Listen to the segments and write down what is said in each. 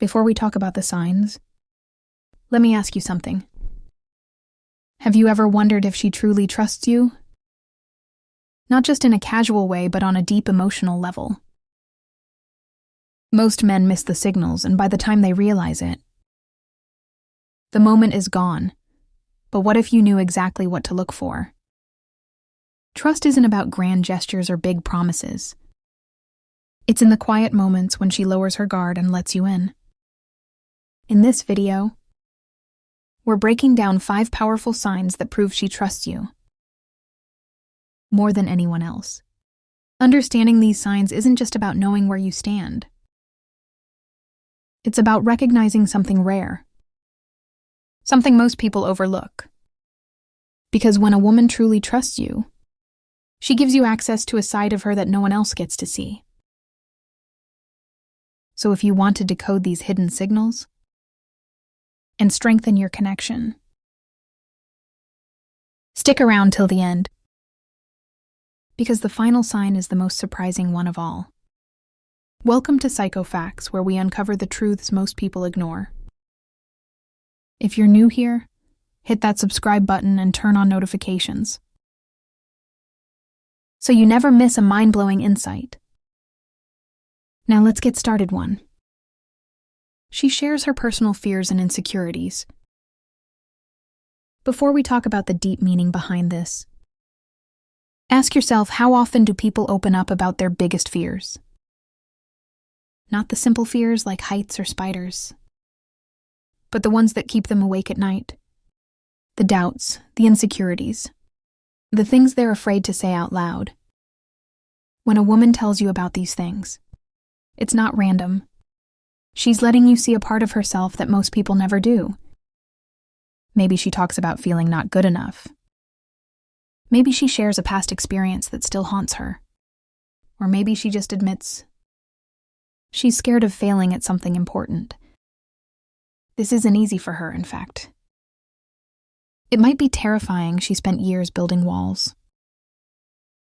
Before we talk about the signs, let me ask you something. Have you ever wondered if she truly trusts you? Not just in a casual way, but on a deep emotional level. Most men miss the signals, and by the time they realize it, the moment is gone. But what if you knew exactly what to look for? Trust isn't about grand gestures or big promises. It's in the quiet moments when she lowers her guard and lets you in. In this video, we're breaking down 5 powerful signs that prove she trusts you more than anyone else. Understanding these signs isn't just about knowing where you stand. It's about recognizing something rare, something most people overlook. Because when a woman truly trusts you, she gives you access to a side of her that no one else gets to see. So if you want to decode these hidden signals and strengthen your connection, stick around till the end, because the final sign is the most surprising one of all. Welcome to Psycho Facts, where we uncover the truths most people ignore. If you're new here, hit that subscribe button and turn on notifications, so you never miss a mind-blowing insight. Now let's get started. 1. She shares her personal fears and insecurities. Before we talk about the deep meaning behind this, ask yourself, how often do people open up about their biggest fears? Not the simple fears like heights or spiders, but the ones that keep them awake at night. The doubts, the insecurities, the things they're afraid to say out loud. When a woman tells you about these things, it's not random. She's letting you see a part of herself that most people never do. Maybe she talks about feeling not good enough. Maybe she shares a past experience that still haunts her. Or maybe she just admits she's scared of failing at something important. This isn't easy for her, in fact. It might be terrifying. She spent years building walls,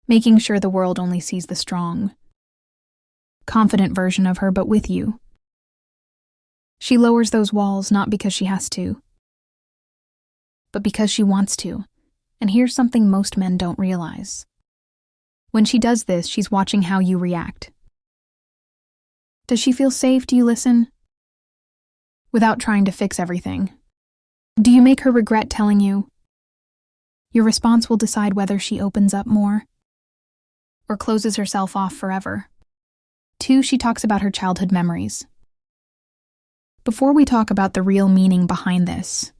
making sure the world only sees the strong, confident version of her, but with you. She lowers those walls not because she has to, but because she wants to. And here's something most men don't realize. When she does this, she's watching how you react. Does she feel safe? Do you listen without trying to fix everything? Do you make her regret telling you? Your response will decide whether she opens up more or closes herself off forever. 2. She talks about her childhood memories. Before we talk about the real meaning behind this,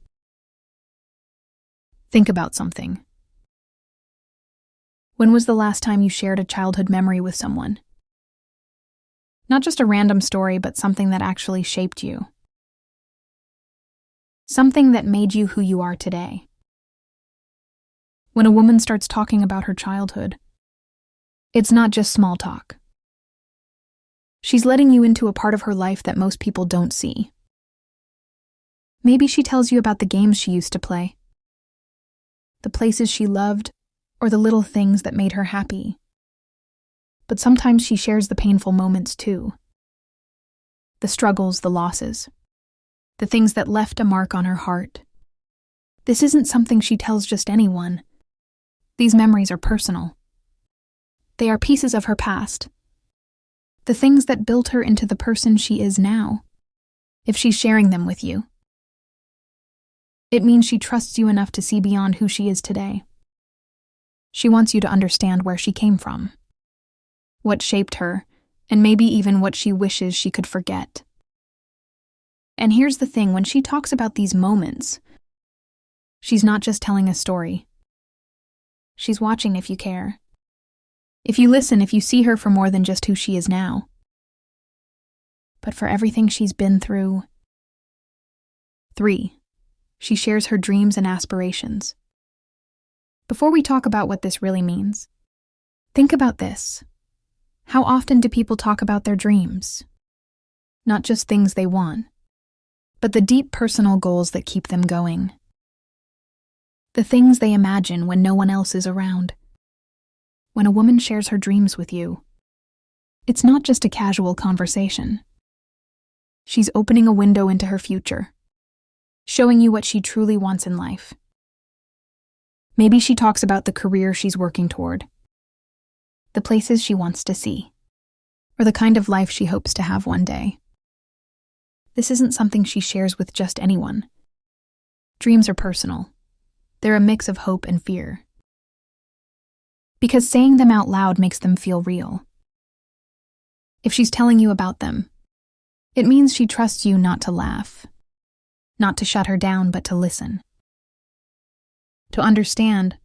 think about something. When was the last time you shared a childhood memory with someone? Not just a random story, but something that actually shaped you. Something that made you who you are today. When a woman starts talking about her childhood, it's not just small talk. She's letting you into a part of her life that most people don't see. Maybe she tells you about the games she used to play, the places she loved, or the little things that made her happy. But sometimes she shares the painful moments too. The struggles, the losses, the things that left a mark on her heart. This isn't something she tells just anyone. These memories are personal. They are pieces of her past, the things that built her into the person she is now. If she's sharing them with you, it means she trusts you enough to see beyond who she is today. She wants you to understand where she came from, what shaped her, and maybe even what she wishes she could forget. And here's the thing, when she talks about these moments, she's not just telling a story. She's watching if you care. If you listen, if you see her for more than just who she is now, but for everything she's been through. 3. She shares her dreams and aspirations. Before we talk about what this really means, think about this. How often do people talk about their dreams? Not just things they want, but the deep personal goals that keep them going. The things they imagine when no one else is around. When a woman shares her dreams with you, it's not just a casual conversation. She's opening a window into her future, showing you what she truly wants in life. Maybe she talks about the career she's working toward, the places she wants to see, or the kind of life she hopes to have one day. This isn't something she shares with just anyone. Dreams are personal. They're a mix of hope and fear. Because saying them out loud makes them feel real. If she's telling you about them, it means she trusts you not to laugh, not to shut her down, but to listen, to understand,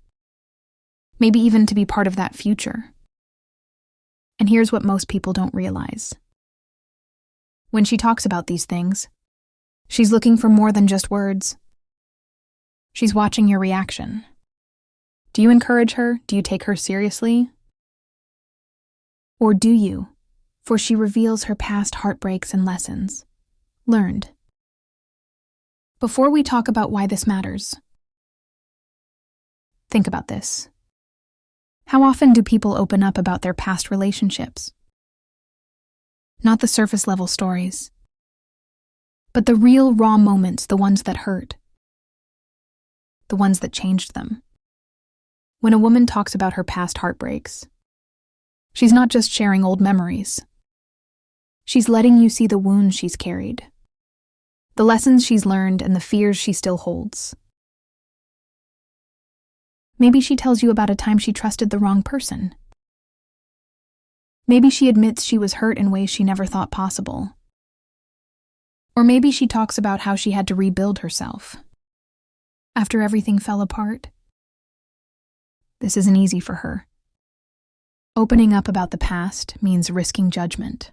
maybe even to be part of that future. And here's what most people don't realize. When she talks about these things, she's looking for more than just words. She's watching your reaction. Do you encourage her? Do you take her seriously? Or do you? For she reveals her past heartbreaks and lessons learned. Before we talk about why this matters, think about this. How often do people open up about their past relationships? Not the surface-level stories, but the real, raw moments, the ones that hurt, the ones that changed them. When a woman talks about her past heartbreaks, she's not just sharing old memories. She's letting you see the wounds she's carried, the lessons she's learned, and the fears she still holds. Maybe she tells you about a time she trusted the wrong person. Maybe she admits she was hurt in ways she never thought possible. Or maybe she talks about how she had to rebuild herself after everything fell apart. This isn't easy for her. Opening up about the past means risking judgment.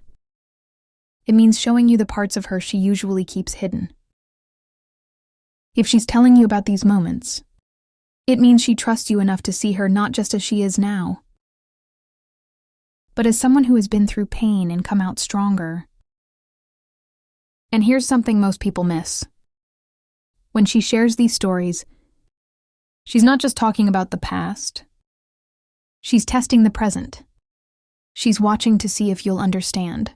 It means showing you the parts of her she usually keeps hidden. If she's telling you about these moments, it means she trusts you enough to see her not just as she is now, but as someone who has been through pain and come out stronger. And here's something most people miss. When she shares these stories, she's not just talking about the past. She's testing the present. She's watching to see if you'll understand,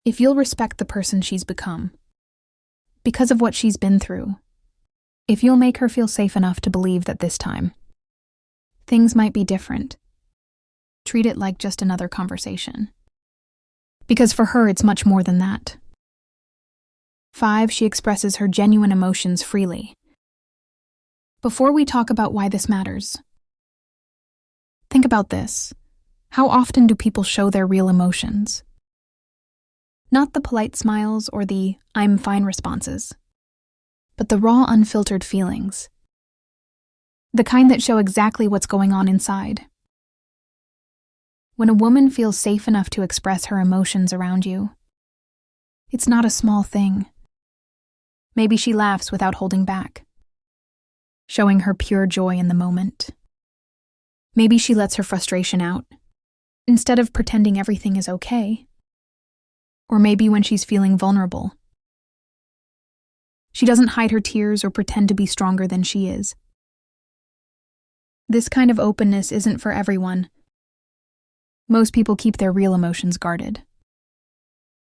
if you'll respect the person she's become, because of what she's been through, if you'll make her feel safe enough to believe that this time, things might be different. Treat it like just another conversation. Because for her, it's much more than that. 5, she expresses her genuine emotions freely. Before we talk about why this matters, think about this. How often do people show their real emotions? Not the polite smiles or the "I'm fine" responses, but the raw, unfiltered feelings. The kind that show exactly what's going on inside. When a woman feels safe enough to express her emotions around you, it's not a small thing. Maybe she laughs without holding back, showing her pure joy in the moment. Maybe she lets her frustration out, instead of pretending everything is okay. Or maybe when she's feeling vulnerable, she doesn't hide her tears or pretend to be stronger than she is. This kind of openness isn't for everyone. Most people keep their real emotions guarded,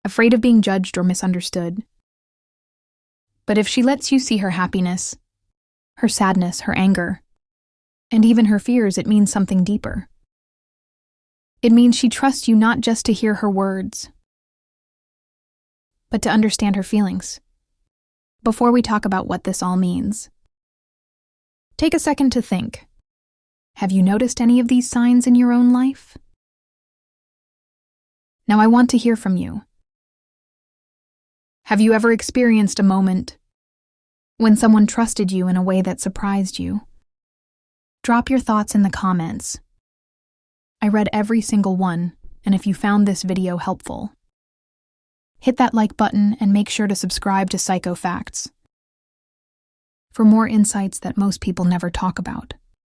afraid of being judged or misunderstood. But if she lets you see her happiness, her sadness, her anger, and even her fears, it means something deeper. It means she trusts you not just to hear her words, but to understand her feelings. Before we talk about what this all means, take a second to think. Have you noticed any of these signs in your own life? Now I want to hear from you. Have you ever experienced a moment when someone trusted you in a way that surprised you? Drop your thoughts in the comments. I read every single one, and if you found this video helpful, hit that like button and make sure to subscribe to Psycho Facts for more insights that most people never talk about.